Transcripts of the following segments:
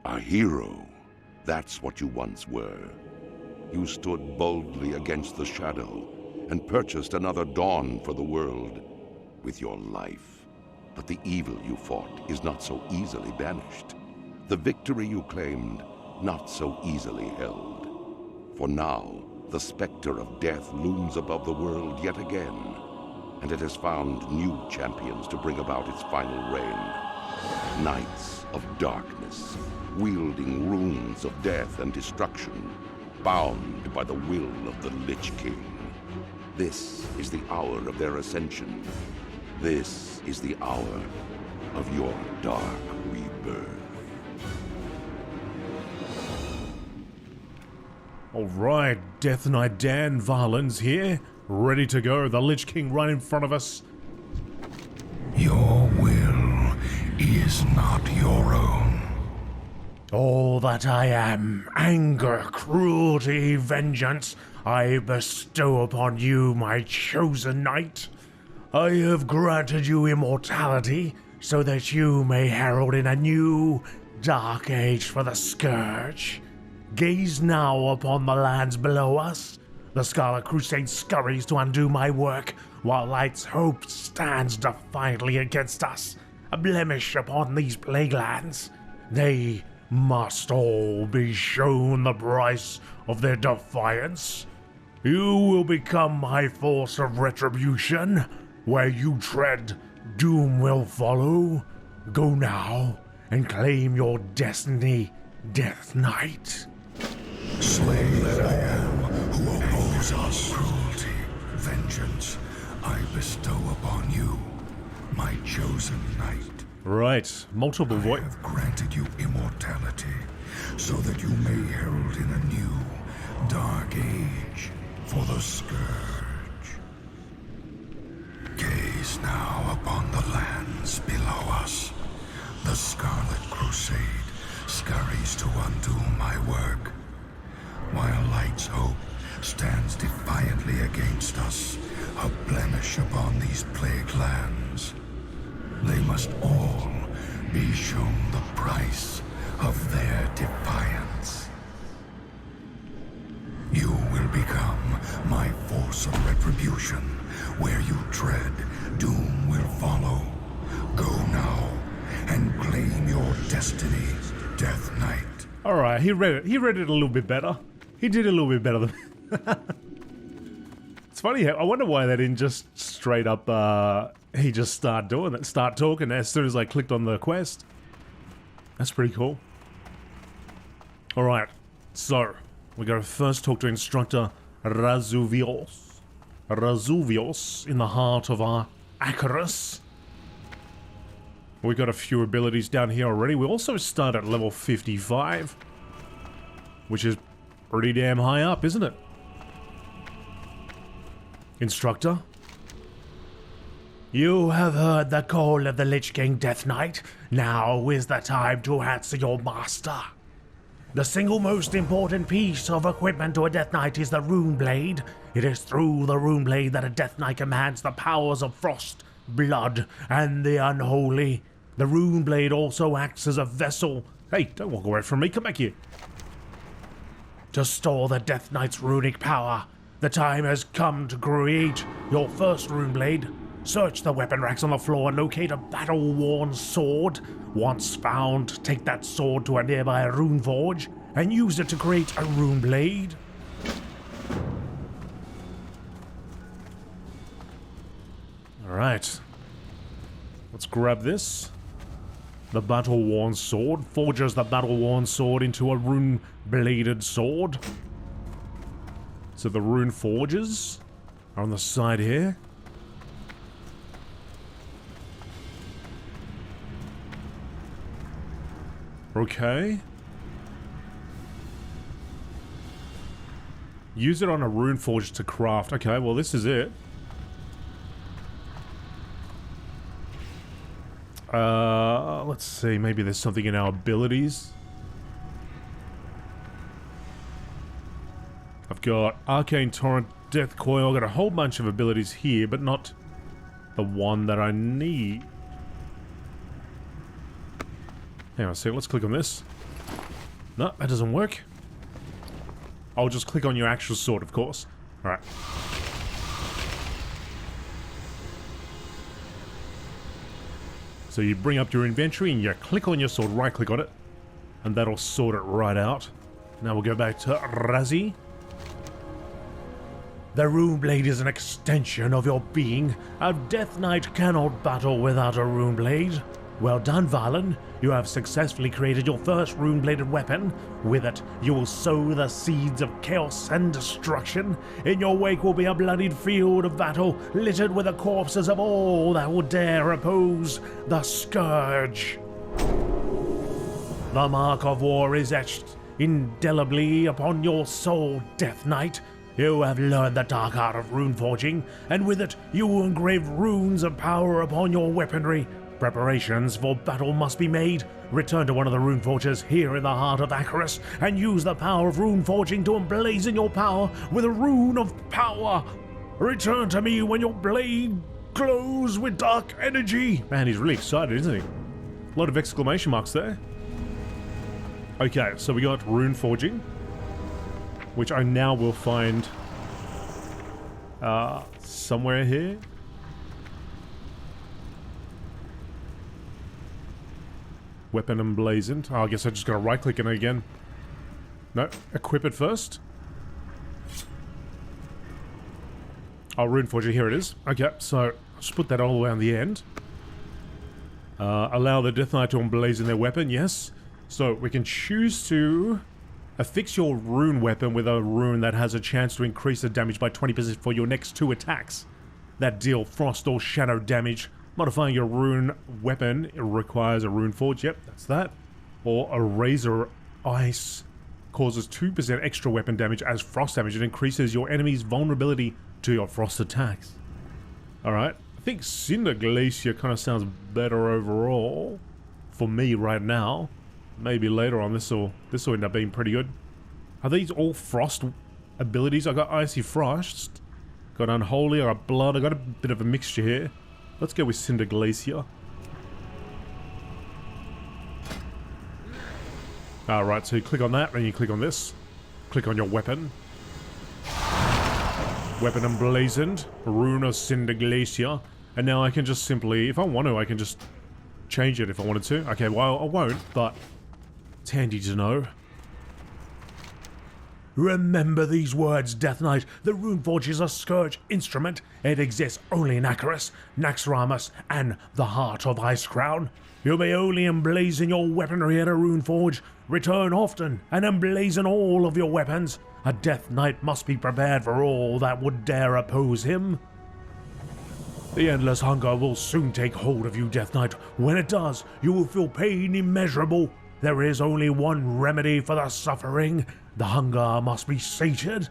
A hero. That's what you once were. You stood boldly against the shadow and purchased another dawn for the world with your life. But the evil you fought is not so easily banished. The victory you claimed, not so easily held. For now, the specter of death looms above the world yet again, and it has found new champions to bring about its final reign. Knights of darkness, wielding runes of death and destruction, bound by the will of the Lich King. This is the hour of their ascension. This is the hour of your dark rebirth. Alright, Death Knight Dan Varlin's here, ready to go. The Lich King right in front of us. Your will is not your own. All that I am, anger, cruelty, vengeance, I bestow upon you, my chosen knight. I have granted you immortality, so that you may herald in a new, dark age for the Scourge. Gaze now upon the lands below us. The Scarlet Crusade scurries to undo my work, while Light's hope stands defiantly against us, a blemish upon these plague lands. They must all be shown the price of their defiance. You will become my force of retribution. Where you tread, doom will follow. Go now and claim your destiny, Death Knight. Slay all who oppose us. Cruelty, vengeance, I bestow upon you, my chosen knight. Right, multiple I voice. have granted you immortality, so that you may herald in a new, dark age for the Scourge. Gaze now upon the lands below us. The Scarlet Crusade scurries to undo my work, while Light's hope stands defiantly against us, a blemish upon these plague lands. They must all be shown the price of their defiance. You will become my force of retribution. Where you tread, doom will follow. Go now and claim your destiny, Death Knight. Alright, he read it a little bit better. He did a little bit better than It's funny how, I wonder why they didn't just straight up, he just start talking as soon as I clicked on the quest. That's pretty cool. Alright, so, we gotta first talk to Instructor Razuvios. Razuvios in the heart of our Acarus. We got a few abilities down here already. We also start at level 55, which is pretty damn high up, isn't it? Instructor? You have heard the call of the Lich King, Death Knight. Now is the time to answer your master. The single most important piece of equipment to a Death Knight is the Rune Blade. It is through the Rune Blade that a Death Knight commands the powers of frost, blood, and the unholy. The Rune Blade also acts as a vessel. Hey, don't walk away from me, come back here. To store the Death Knight's runic power, the time has come to create your first Rune Blade. Search the weapon racks on the floor and locate a battle-worn sword. Once found, take that sword to a nearby rune forge and use it to create a Rune Blade. Alright. Let's grab this. The battle-worn sword forges the battle-worn sword into a rune-bladed sword. So the rune forges are on the side here. Okay. Use it on a rune forge to craft. Okay, well this is it. Let's see, maybe there's something in our abilities. I've got Arcane Torrent, Death Coil, I've got a whole bunch of abilities here, but not the one that I need. Hang on a second, let's click on this. No, that doesn't work. I'll just click on your actual sword, of course. Alright. So you bring up your inventory and you click on your sword, right click on it, and that'll sort it right out. Now we'll go back to Razi. The Runeblade is an extension of your being. A Death Knight cannot battle without a Runeblade. Well done, Valen. You have successfully created your first rune-bladed weapon. With it, you will sow the seeds of chaos and destruction. In your wake will be a bloodied field of battle, littered with the corpses of all that will dare oppose the Scourge. The mark of war is etched indelibly upon your soul, Death Knight. You have learned the dark art of rune forging, and with it you will engrave runes of power upon your weaponry. Preparations for battle must be made. Return to one of the rune forges here in the heart of Acheris, and use the power of rune forging to emblazon your power with a rune of power. Return to me when your blade glows with dark energy. Man, he's really excited, isn't he? A lot of exclamation marks there. Okay, so we got rune forging, which I now will find somewhere here. Weapon emblazoned. Oh, I guess I just gotta right click on it again. No, equip it first. Oh, Runeforger, here it is. Okay, so just put that all the way on the end. Allow the Death Knight to emblazon their weapon, yes. So we can choose to affix your rune weapon with a rune that has a chance to increase the damage by 20% for your next 2 attacks that deal frost or shadow damage. Modifying your rune weapon requires a rune forge, yep, that's that. Or a razor ice causes 2% extra weapon damage as frost damage. It increases your enemy's vulnerability to your frost attacks. Alright, I think Cinder Glacier kind of sounds better overall for me right now. Maybe later on this will end up being pretty good. Are these all frost abilities? I got Icy Frost, got Unholy, I got Blood, I got a bit of a mixture here. Let's go with Cinder Glacier. Alright, so you click on that, and you click on this. Click on your weapon. Weapon emblazoned. Rune of Cinder Glacier. And now I can just simply, if I want to, I can just change it if I wanted to. Okay, well, I won't, but it's handy to know. Remember these words, Death Knight. The Runeforge is a Scourge instrument. It exists only in Acheris, Naxxramas, and the heart of Icecrown. You may only emblazon your weaponry at a Runeforge. Return often and emblazon all of your weapons. A Death Knight must be prepared for all that would dare oppose him. The endless hunger will soon take hold of you, Death Knight. When it does, you will feel pain immeasurable. There is only one remedy for the suffering. The hunger must be sated.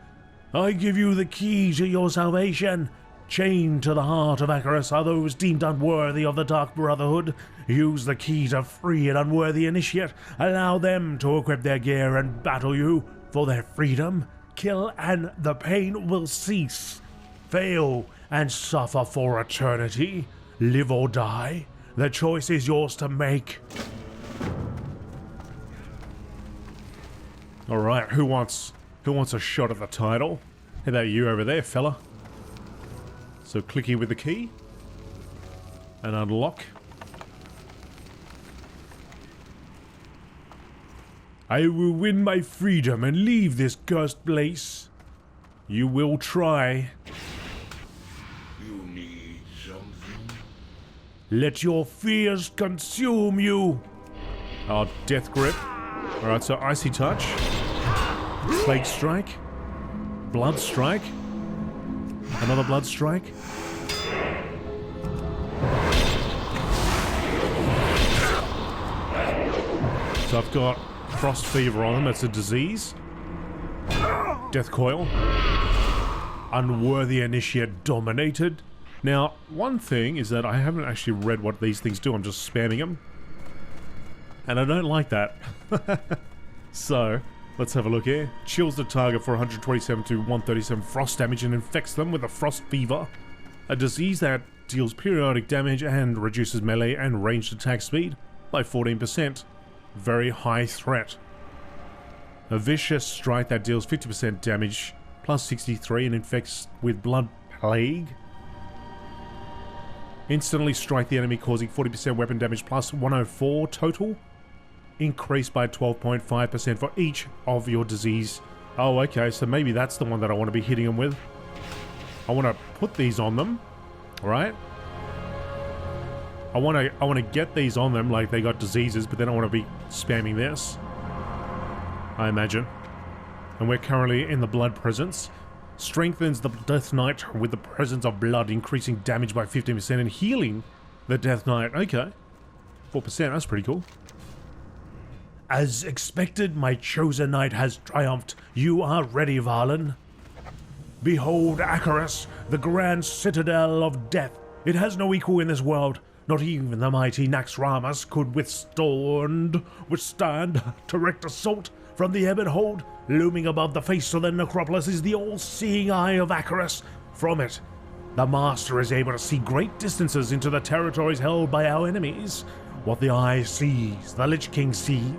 I give you the key to your salvation. Chained to the heart of Acheris are those deemed unworthy of the Dark Brotherhood. Use the key to free an unworthy initiate. Allow them to equip their gear and battle you for their freedom. Kill and the pain will cease. Fail and suffer for eternity. Live or die. The choice is yours to make. Alright, who wants a shot at the title? How about you over there, fella? So click here with the key. And unlock. I will win my freedom and leave this cursed place. You will try. You need something? Let your fears consume you. Oh, Death Grip. Alright, so Icy Touch. Plague Strike. Blood Strike. Another Blood Strike. So I've got Frost Fever on them, that's a disease. Death Coil. Unworthy Initiate Dominated. Now, one thing is that I haven't actually read what these things do, I'm just spamming them. And I don't like that. So, let's have a look here. Chills the target for 127 to 137 frost damage and infects them with a frost fever. A disease that deals periodic damage and reduces melee and ranged attack speed by 14%. Very high threat. A vicious strike that deals 50% damage, plus 63, and infects with blood plague. Instantly strike the enemy, causing 40% weapon damage, plus 104 total. Increased by 12.5% for each of your disease. Oh, okay, so maybe that's the one that I want to be hitting them with. I want to put these on them, right? I want to get these on them like they got diseases, but then I want to be spamming this, I imagine. And we're currently in the blood presence. Strengthens the Death Knight with the presence of blood, increasing damage by 15% and healing the Death Knight. Okay. 4%, that's pretty cool. As expected, my chosen knight has triumphed. You are ready, Valen. Behold Acheris, the grand citadel of death. It has no equal in this world. Not even the mighty Naxxramas could withstand direct assault from the Ebon Hold. Looming above the face of the necropolis is the all-seeing eye of Acheris. From it, the master is able to see great distances into the territories held by our enemies. What the eye sees, the Lich King sees.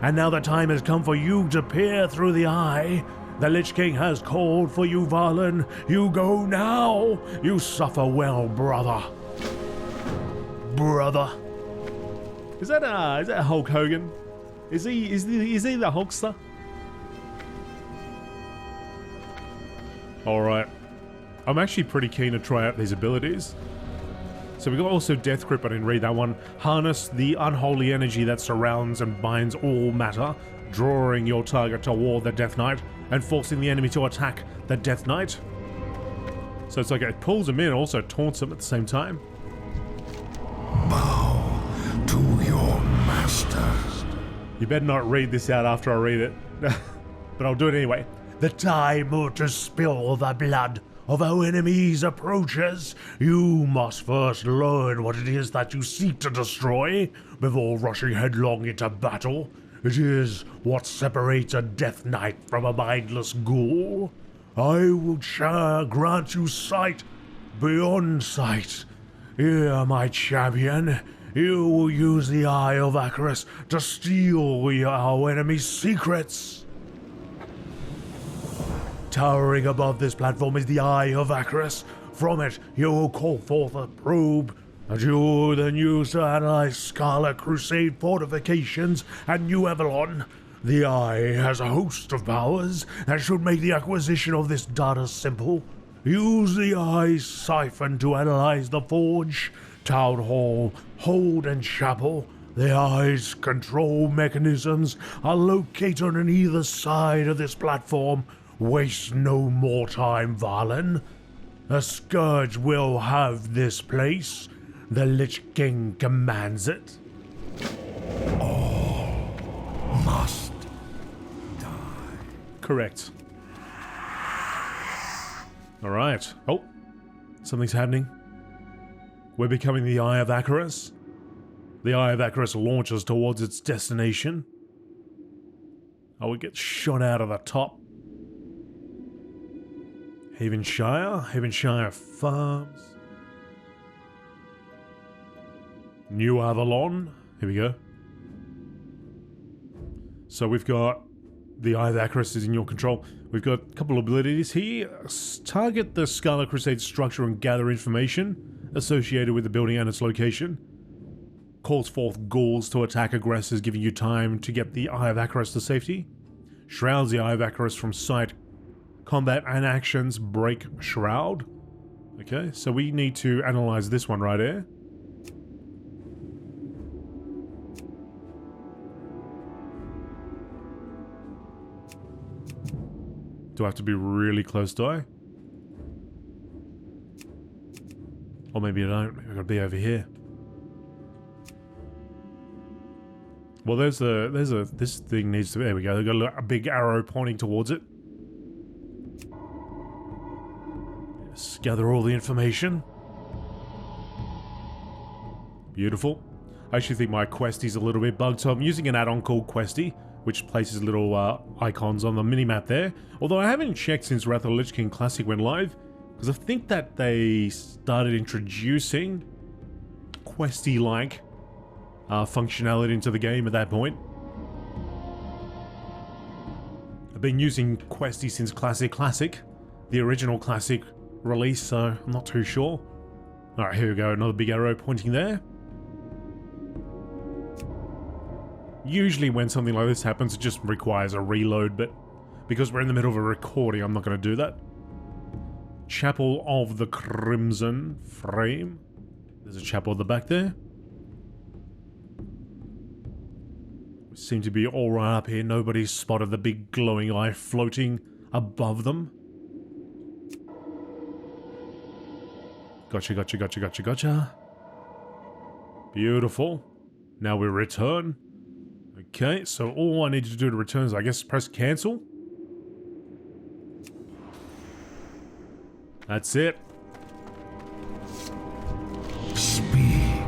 And now the time has come for you to peer through the eye. The Lich King has called for you, Valen. You go now. You suffer well, brother. Brother. Is that Hulk Hogan? Is he the Hulkster? Alright. I'm actually pretty keen to try out these abilities. So we got also Death Grip, I didn't read that one. Harness the unholy energy that surrounds and binds all matter, drawing your target toward the Death Knight and forcing the enemy to attack the Death Knight. So it's like it pulls him in, also taunts him at the same time. Bow to your master. You better not read this out after I read it. But I'll do it anyway. The time to spill the blood of our enemies approaches. You must first learn what it is that you seek to destroy before rushing headlong into battle. It is what separates a Death Knight from a mindless ghoul. I will grant you sight beyond sight. Here, my champion, you will use the Eye of Acheris to steal our enemy's secrets. Towering above this platform is the Eye of Acheris. From it, you will call forth a probe that you will then use to analyze Scarlet Crusade fortifications and New Avalon. The Eye has a host of powers that should make the acquisition of this data simple. Use the Eye's siphon to analyze the Forge, Town Hall, Hold, and Chapel. The Eye's control mechanisms are located on either side of this platform. Waste no more time, Valen. A scourge will have this place. The Lich King commands it. All must die. Correct. Alright. Oh, something's happening. We're becoming the Eye of Acheris. The Eye of Acheris launches towards its destination. Oh, it gets shot out of the top. Havenshire Farms. New Avalon. Here we go. So we've got the Eye of Acheris is in your control. We've got a couple of abilities here. Target the Scarlet Crusade structure and gather information associated with the building and its location. Calls forth ghouls to attack aggressors, giving you time to get the Eye of Acheris to safety. Shrouds the Eye of Acheris from sight. Combat and actions break shroud. Okay, so we need to analyze this one right here. Do I have to be really close, do I? Or maybe I don't. Maybe I gotta be over here. Well, this thing needs to, there we go. They've got a big arrow pointing towards it. Yes, gather all the information. Beautiful. I actually think my Questie's a little bit bugged, so I'm using an add-on called Questie, which places little icons on the minimap there. Although I haven't checked since Wrath of the Lich King Classic went live, because I think that they started introducing Questie-like functionality into the game at that point. I've been using Questy since Classic, the original Classic release, so I'm not too sure. Alright, here we go, another big arrow pointing there. Usually when something like this happens, it just requires a reload, but because we're in the middle of a recording, I'm not going to do that. Chapel of the Crimson Frame. There's a chapel at the back there. We seem to be all right up here. Nobody's spotted the big glowing eye floating above them. Gotcha. Beautiful. Now we return. Okay, so all I need to do to return is, I guess, press cancel. That's it. Speak.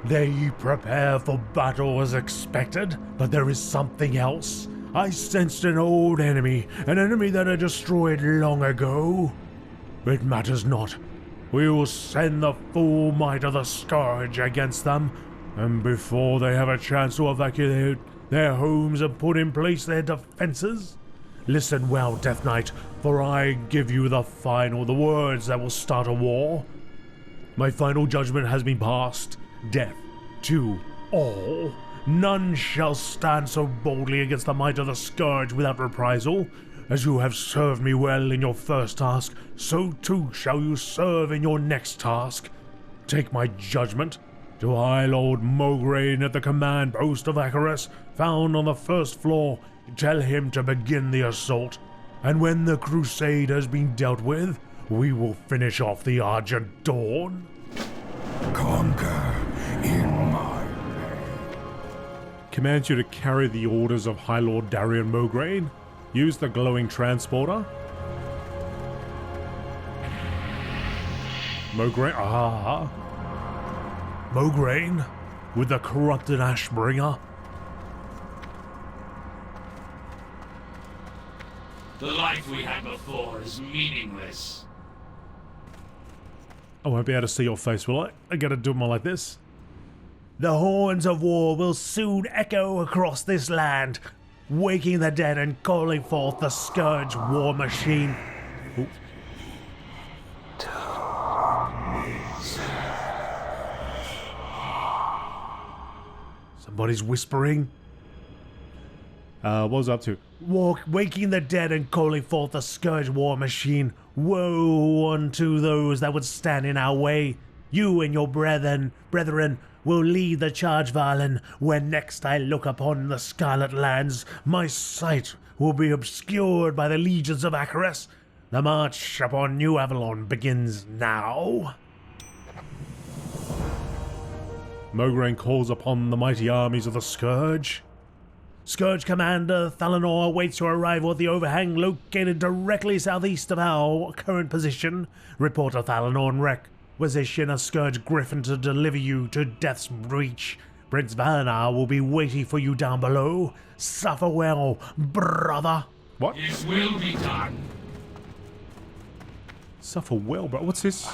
They prepare for battle as expected, but there is something else. I sensed an old enemy, an enemy that I destroyed long ago. It matters not. We will send the full might of the Scourge against them, and before they have a chance to evacuate their homes and put in place their defenses. Listen well, Death Knight, for I give you the words that will start a war. My final judgment has been passed. Death to all. None shall stand so boldly against the might of the Scourge without reprisal. As you have served me well in your first task, so too shall you serve in your next task. Take my judgment to High Lord Mograine at the command post of Acheris, found on the first floor. Tell him to begin the assault, and when the crusade has been dealt with, we will finish off the Argent Dawn. Conquer in my name. Commands you to carry the orders of High Lord Darian Mograine. Use the glowing transporter. Mograine, Mograine, with the corrupted Ashbringer. The life we had before is meaningless. I won't be able to see your face, will I? I gotta do more like this. The horns of war will soon echo across this land, waking the dead and calling forth the Scourge war machine. Ooh. Somebody's whispering. What was I up to? Waking the dead and calling forth the Scourge war machine. Woe unto those that would stand in our way. You and your brethren will lead the charge, Valen. When next I look upon the Scarlet Lands, my sight will be obscured by the legions of Acheris. The march upon New Avalon begins now. Mograine calls upon the mighty armies of the Scourge. Scourge Commander Thalanor awaits your arrival at the overhang located directly southeast of our current position. Reporter Thalanor and requisition a Scourge Griffin to deliver you to Death's Breach. Prince Valanar will be waiting for you down below. Suffer well, brother. What? His will be done. Suffer well, bro. What's this?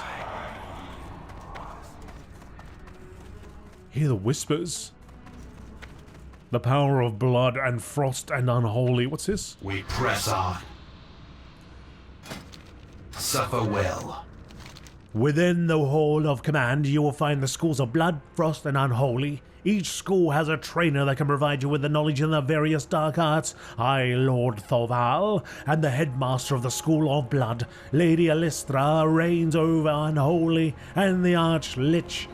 Hear the whispers. The power of blood and frost and unholy. What's this? We press on. Suffer well. Within the Hall of Command, you will find the schools of Blood, Frost, and Unholy. Each school has a trainer that can provide you with the knowledge in the various dark arts. I, Lord Thorval, and the headmaster of the School of Blood, Lady Alistra, reigns over Unholy, and the Arch-Lich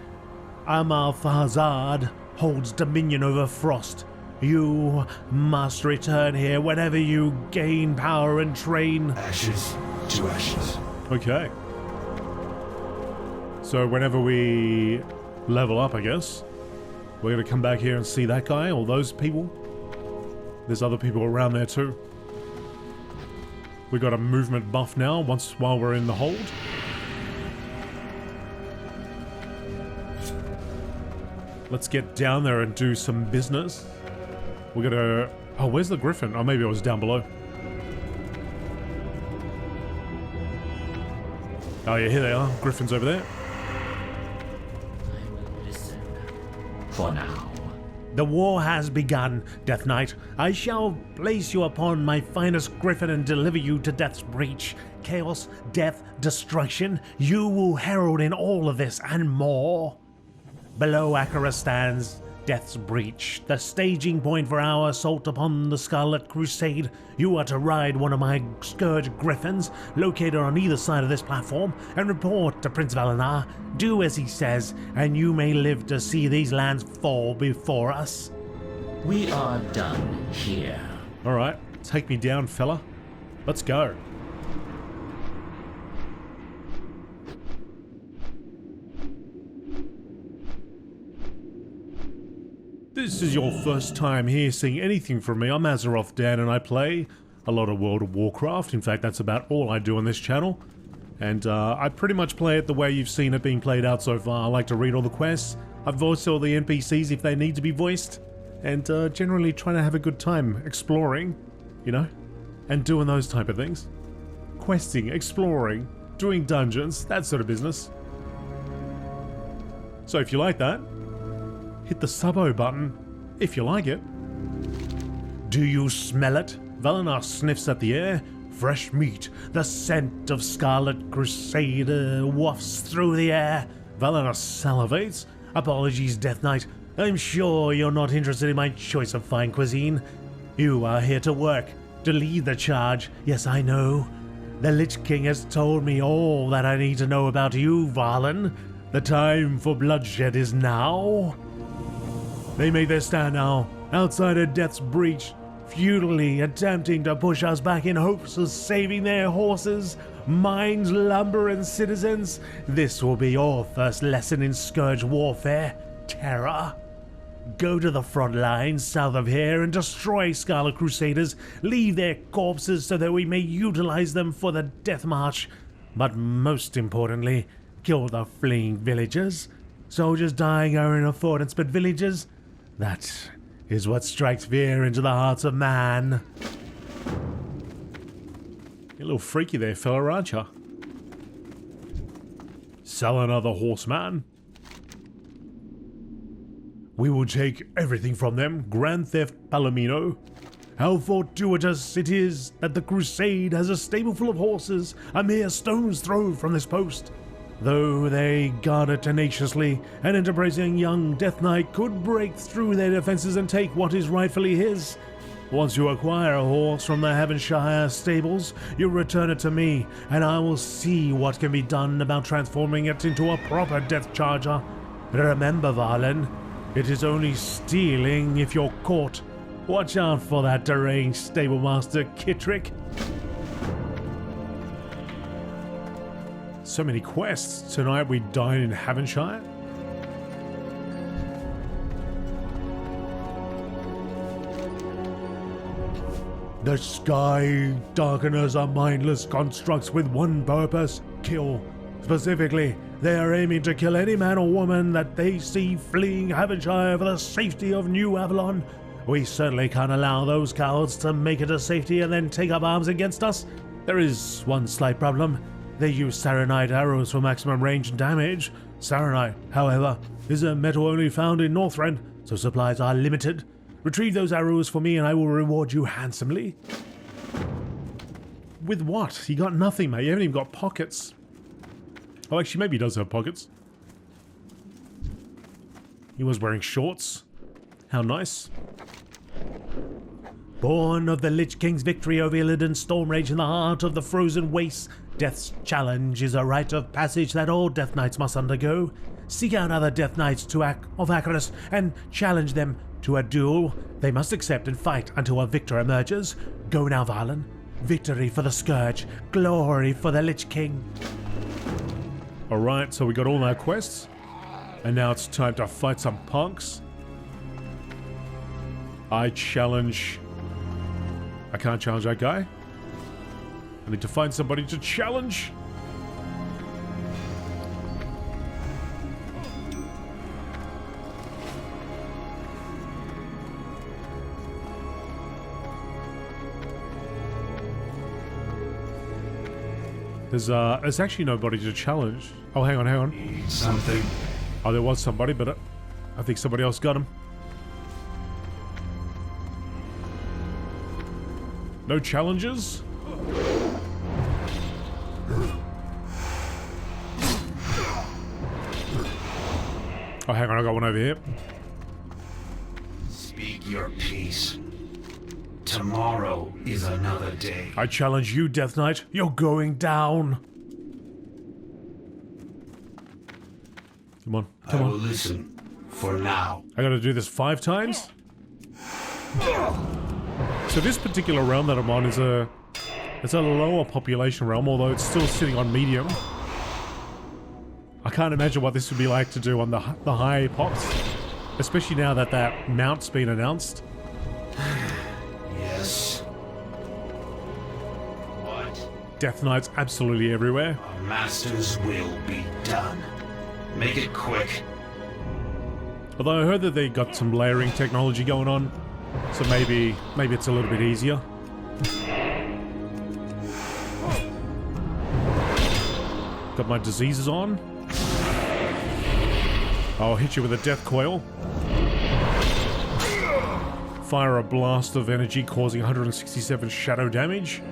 Amalfazard holds dominion over Frost. You must return here whenever you gain power and train. Ashes to ashes. Okay. So whenever we level up, I guess, we're going to come back here and see that guy or those people. There's other people around there too. We got a movement buff now while we're in the hold. Let's get down there and do some business. We're gonna... Oh, where's the Griffin? Oh, maybe it was down below. Oh yeah, here they are. Griffin's over there. I will listen. For now. The war has begun, Death Knight. I shall place you upon my finest griffin and deliver you to Death's Breach. Chaos, death, destruction, you will herald in all of this and more. Below Akara stands Death's Breach, the staging point for our assault upon the Scarlet Crusade. You are to ride one of my Scourge Griffins, located on either side of this platform, and report to Prince Valinar. Do as he says, and you may live to see these lands fall before us. We are done here. Alright, take me down, fella. Let's go. This is your first time here seeing anything from me. I'm AzerothDan and I play a lot of World of Warcraft. In fact, that's about all I do on this channel. And I pretty much play it the way you've seen it being played out so far. I like to read all the quests. I voice all the NPCs if they need to be voiced. And generally trying to have a good time exploring, you know, and doing those type of things. Questing, exploring, doing dungeons, that sort of business. So if you like that, hit the sub-o button if you like it. Do you smell it? Valinar sniffs at the air. Fresh meat. The scent of Scarlet Crusader wafts through the air. Valinar salivates. Apologies, Death Knight. I'm sure you're not interested in my choice of fine cuisine. You are here to work, to lead the charge. Yes, I know. The Lich King has told me all that I need to know about you, Valen. The time for bloodshed is now. They made their stand now, outside of Death's Breach, futilely attempting to push us back in hopes of saving their horses, mines, lumber, and citizens. This will be your first lesson in Scourge warfare, terror. Go to the front lines south of here and destroy Scarlet Crusaders. Leave their corpses so that we may utilize them for the death march. But most importantly, kill the fleeing villagers. Soldiers dying are in affordance, but villagers, that is what strikes fear into the hearts of man. You're a little freaky there, fella, aren't you? Sell another horse, man. We will take everything from them, Grand Theft Palomino. How fortuitous it is that the Crusade has a stable full of horses a mere stone's throw from this post. Though they guard it tenaciously, an enterprising young Death Knight could break through their defenses and take what is rightfully his. Once you acquire a horse from the Heavenshire stables, you return it to me, and I will see what can be done about transforming it into a proper death charger. Remember, Valen, it is only stealing if you're caught. Watch out for that deranged stablemaster Kittrick. So many quests. Tonight we dine in Heavenshire. The sky darkeners are mindless constructs with one purpose: kill. Specifically, they are aiming to kill any man or woman that they see fleeing Heavenshire for the safety of New Avalon. We certainly can't allow those cowards to make it to safety and then take up arms against us. There is one slight problem. They use Saronite arrows for maximum range and damage. Saronite, however, is a metal only found in Northrend, so supplies are limited. Retrieve those arrows for me and I will reward you handsomely. With what? You got nothing, mate. You haven't even got pockets. Oh, actually, maybe he does have pockets. He was wearing shorts. How nice. Born of the Lich King's victory over Illidan Stormrage in the heart of the frozen wastes, Death's challenge is a rite of passage that all Death Knights must undergo. Seek out other Death Knights of Azeroth and challenge them to a duel. They must accept and fight until a victor emerges. Go now, Valen. Victory for the Scourge, glory for the Lich King. Alright, so we got all our quests. And now it's time to fight some punks. I challenge... I can't challenge that guy. I need to find somebody to challenge. There's actually nobody to challenge. Oh, hang on. Need something. Oh, there was somebody, but I think somebody else got him. No challenges? Oh, hang on, I got one over here. Speak your piece. Tomorrow is another day. I challenge you, Death Knight. You're going down. Come on, come I will on. listen for now. I gotta do this 5 times? So this particular realm that I'm on is it's a lower population realm, although it's still sitting on medium. I can't imagine what this would be like to do on the high pops, especially now that that mount's been announced. Yes. What? Death Knights absolutely everywhere. Our master's will be done. Make it quick. Although I heard that they got some layering technology going on, so maybe it's a little bit easier. Got my diseases on. I'll hit you with a death coil. Fire a blast of energy causing 167 shadow damage.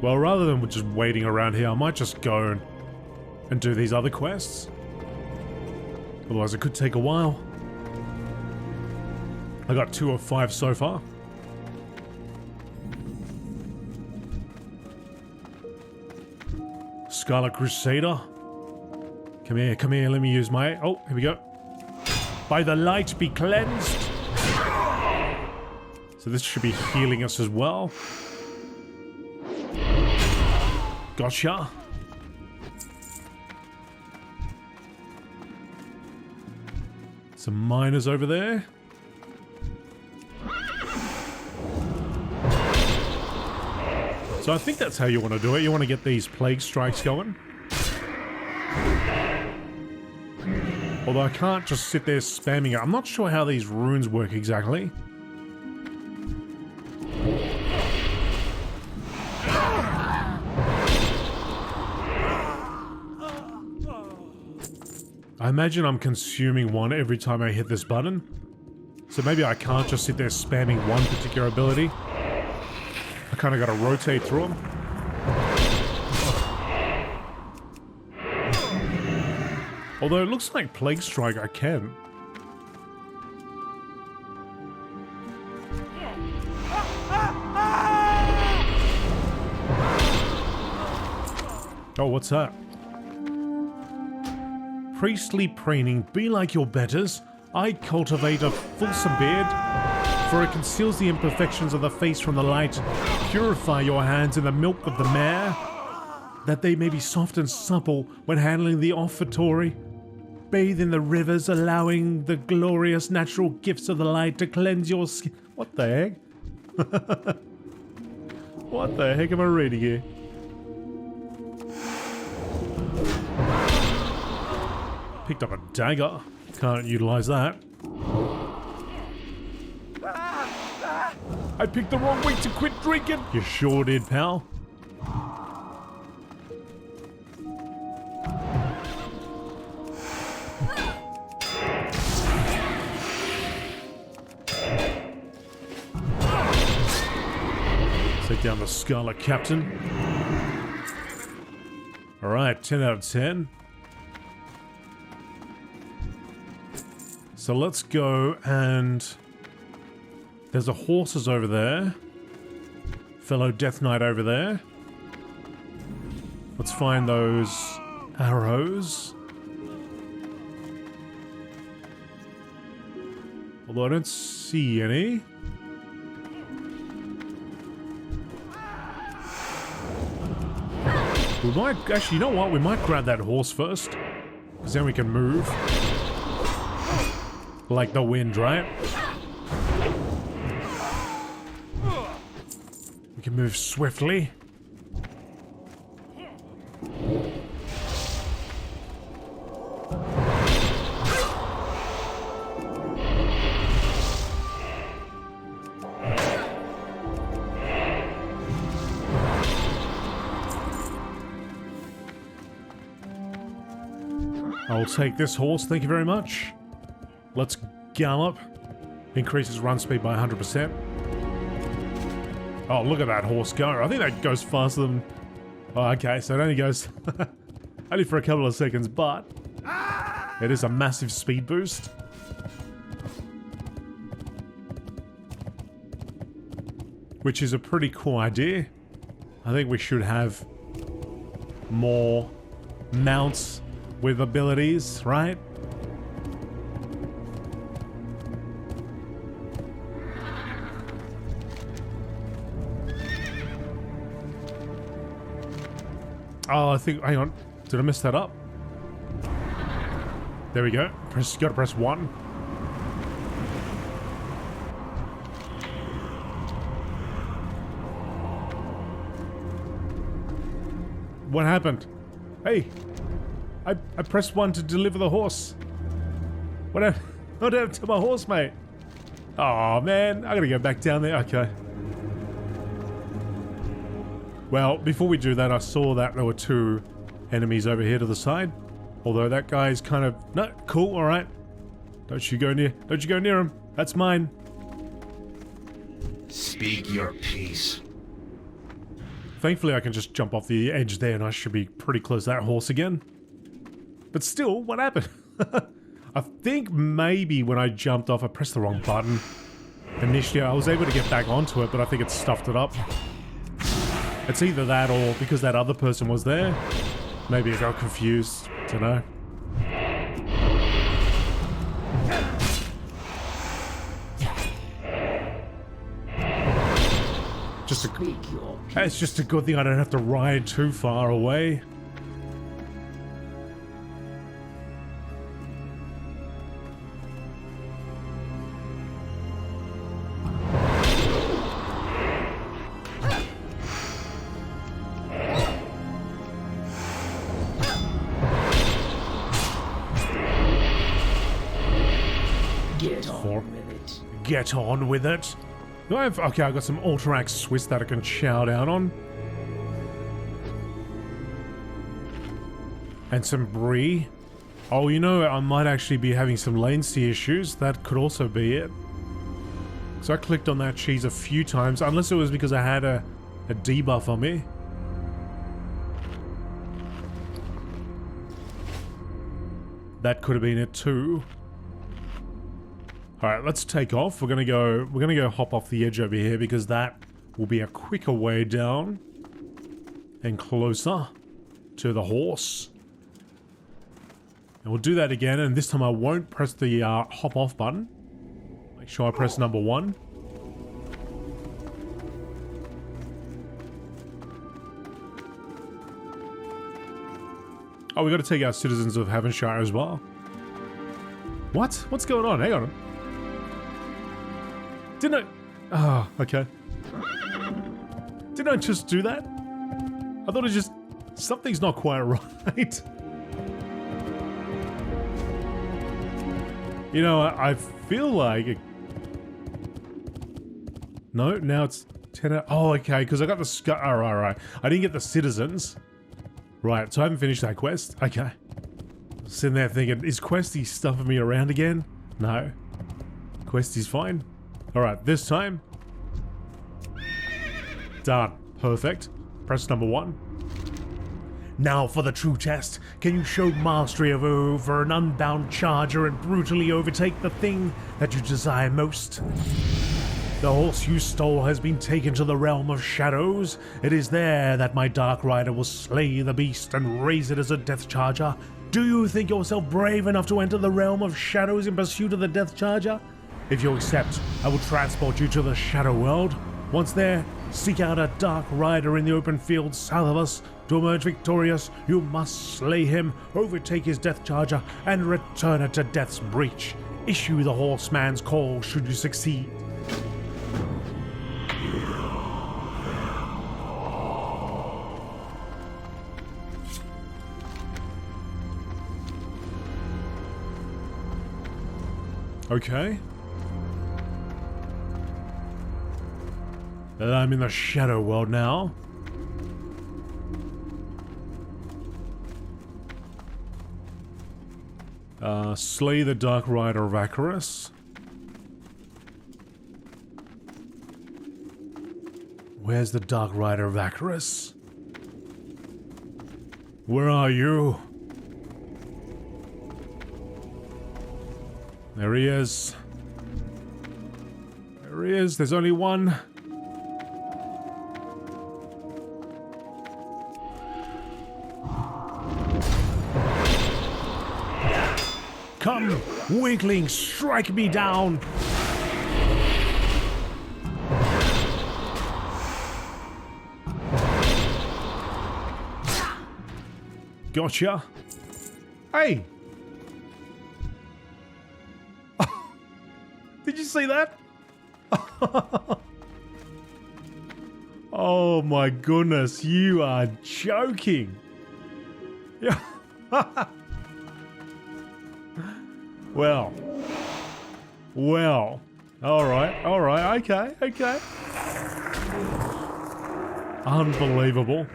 Well, rather than just waiting around here, I might just go and do these other quests. Otherwise it could take a while. I got 2 of 5 so far. Scarlet Crusader. Come here, let me use my... Oh, here we go. By the light be cleansed. So this should be healing us as well. Gotcha. Some miners over there. So I think that's how you want to do it. You want to get these plague strikes going. Although I can't just sit there spamming it. I'm not sure how these runes work exactly. I imagine I'm consuming one every time I hit this button. So maybe I can't just sit there spamming one particular ability. I kind of got to rotate through them. Although it looks like Plague Strike I can. Oh, what's that? Priestly preening, be like your betters. I cultivate a fulsome beard, for it conceals the imperfections of the face from the light. Purify your hands in the milk of the mare, that they may be soft and supple when handling the offertory. Bathe in the rivers, allowing the glorious natural gifts of the light to cleanse your skin. What the heck? What the heck am I reading here? Picked up a dagger. Can't utilize that. I picked the wrong week to quit drinking. You sure did, pal. Take down the Scarlet Captain. Alright, 10 out of 10. So let's go and... There's a horses over there. Fellow Death Knight over there. Let's find those arrows. Although I don't see any. We might... Actually, you know what? We might grab that horse first. Because then we can move. Like the wind, right? We can move swiftly. I'll take this horse, thank you very much. Let's gallop. Increases run speed by 100%. Oh, look at that horse go. I think that goes faster than... Oh, okay, so it only goes... only for a couple of seconds, but... It is a massive speed boost. Which is a pretty cool idea. I think we should have more mounts with abilities, right? Oh, I think, hang on. Did I mess that up? There we go. Gotta press 1. What happened? Hey! I pressed 1 to deliver the horse. What happened to my horse, mate? Oh man, I gotta go back down there. Okay. Well, before we do that, I saw that there were 2 enemies over here to the side. Although that guy's kind of... No, cool, alright. Don't you go near him. That's mine. Speak your piece. Thankfully, I can just jump off the edge there and I should be pretty close to that horse again. But still, what happened? I think maybe when I jumped off, I pressed the wrong button. Initially, I was able to get back onto it, but I think it stuffed it up. It's either that or because that other person was there. Maybe I got confused. Don't know. It's just a good thing I don't have to ride too far away. Get on with it. Do I have... Okay, I've got some Alterac Swiss that I can chow down on. And some Brie. Oh, you know, I might actually be having some latency issues. That could also be it. So I clicked on that cheese a few times, unless it was because I had a debuff on me. That could have been it too. All right, let's take off. We're gonna go hop off the edge over here because that will be a quicker way down and closer to the horse. And we'll do that again, and this time I won't press the hop off button. Make sure I press number 1. Oh, we got to take our citizens of Havenshire as well. What? What's going on? Hang on. Didn't I... Oh, okay. Didn't I just do that? I thought it just... Something's not quite right. You know, I feel like... No, now it's 10... Oh, okay, because I got the... Oh, right. I didn't get the citizens. Right, so I haven't finished that quest. Okay. Sitting there thinking, is Questy stuffing me around again? No. Questy's fine. Alright, this time. Done. Perfect. Press number 1. Now for the true test. Can you show mastery over an unbound charger and brutally overtake the thing that you desire most? The horse you stole has been taken to the realm of shadows. It is there that my Dark Rider will slay the beast and raise it as a death charger. Do you think yourself brave enough to enter the realm of shadows in pursuit of the death charger? If you accept, I will transport you to the shadow world. Once there, seek out a Dark Rider in the open field south of us. To emerge victorious, you must slay him, overtake his death charger, and return it to Death's Breach. Issue the horseman's call should you succeed. Okay. I'm in the shadow world now. Slay the Dark Rider of Acheris. Where's the Dark Rider of Acheris? Where are you? There he is. There he is. There's only one. Come, weakling, strike me down! Gotcha. Hey! Did you see that? Oh my goodness, you are joking. Yeah. Well. Alright, okay. Unbelievable.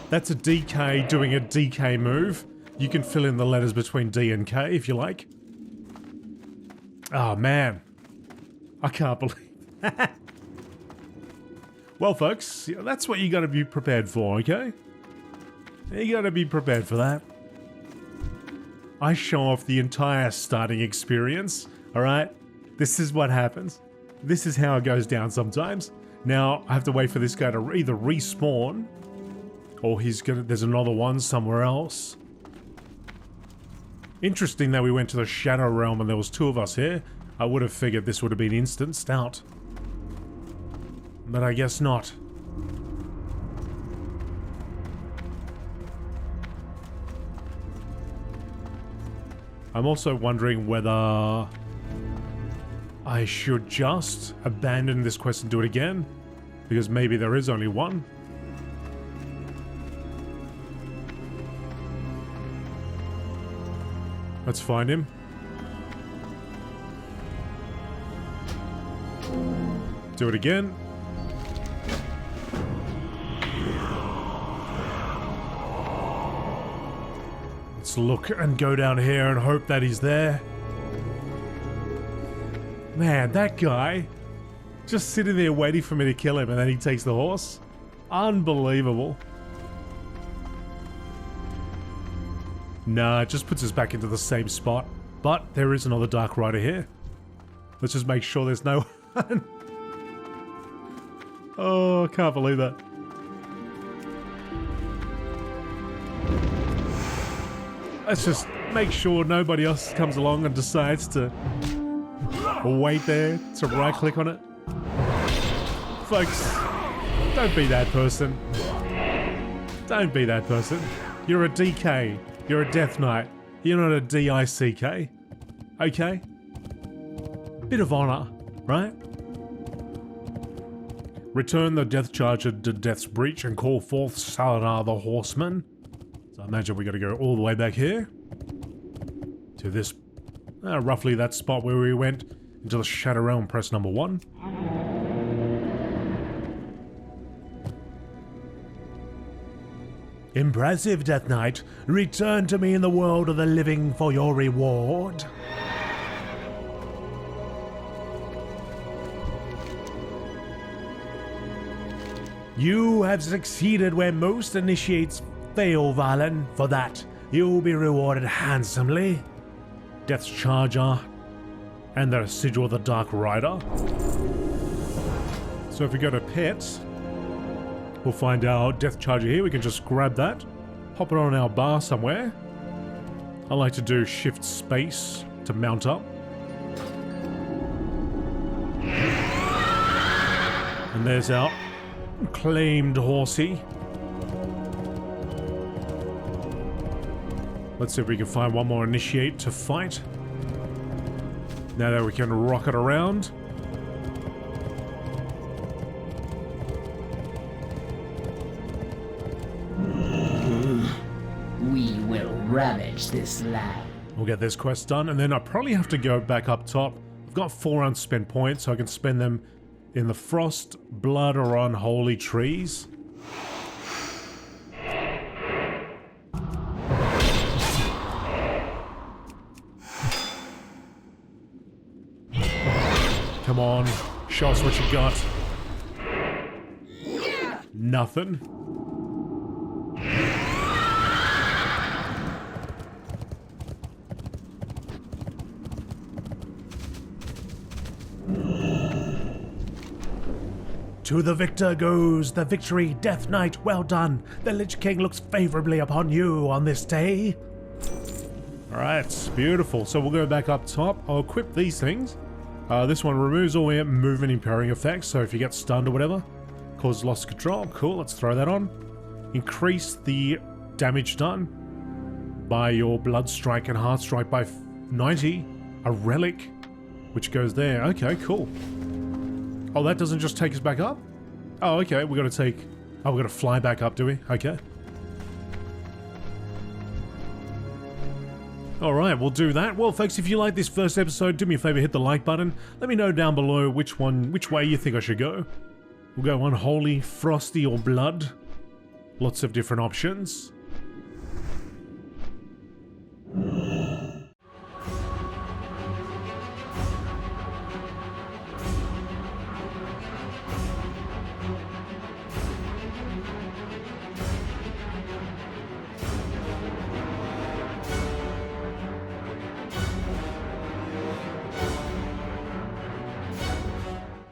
That's a DK doing a DK move. You can fill in the letters between D and K if you like. Oh man. I can't believe that. Well folks, that's what you gotta be prepared for, okay? You gotta be prepared for that. I show off the entire starting experience, alright? This is what happens. This is how it goes down sometimes. Now, I have to wait for this guy to either respawn, or there's another one somewhere else. Interesting that we went to the Shadow Realm and there was two of us here. I would have figured this would have been instanced out. But I guess not. I'm also wondering whether I should just abandon this quest and do it again, because maybe there is only one. Let's find him. Do it again. Let's look and go down here and hope that he's there. Man, that guy just sitting there waiting for me to kill him and then he takes the horse. Unbelievable. Nah, it just puts us back into the same spot. But there is another Dark Rider here. Let's just make sure there's no one. Oh, I can't believe that. Let's just make sure nobody else comes along and decides to wait there to right-click on it. Folks, don't be that person. Don't be that person. You're a DK. You're a Death Knight. You're not a DICK. Okay? Bit of honor, right? Return the Death Charger to Death's Breach and call forth Saladar the Horseman. So I imagine we gotta go all the way back here. To this, roughly that spot where we went into the Shadow Realm, press number 1. Impressive, Death Knight. Return to me in the world of the living for your reward. You have succeeded where most initiates fail, Valen. For that, you'll be rewarded handsomely. Death's Charger and the Sigil of the Dark Rider. So if we go to Pets, we'll find our Death Charger here. We can just grab that, pop it on our bar somewhere. I like to do Shift Space to mount up. And there's our claimed horsey. Let's see if we can find one more initiate to fight. Now that we can rock it around. We will ravage this land. We'll get this quest done, and then I probably have to go back up top. I've got 4 unspent points, so I can spend them in the Frost, Blood, or Unholy Trees. Come on, show us what you got. Nothing. To the victor goes the victory, Death Knight, well done. The Lich King looks favorably upon you on this day. Alright, beautiful. So we'll go back up top. I'll equip these things. This one removes all your movement impairing effects, so if you get stunned or whatever, cause loss of control. Cool, let's throw that on. Increase the damage done by your blood strike and heart strike by 90. A relic, which goes there. Okay, cool. Oh, that doesn't just take us back up? Oh, okay, we gotta take... Oh, we gotta fly back up, do we? Okay. Alright, we'll do that. Well, folks, if you like this first episode, do me a favor, hit the like button. Let me know down below which way you think I should go. We'll go Unholy, Frosty, or Blood. Lots of different options.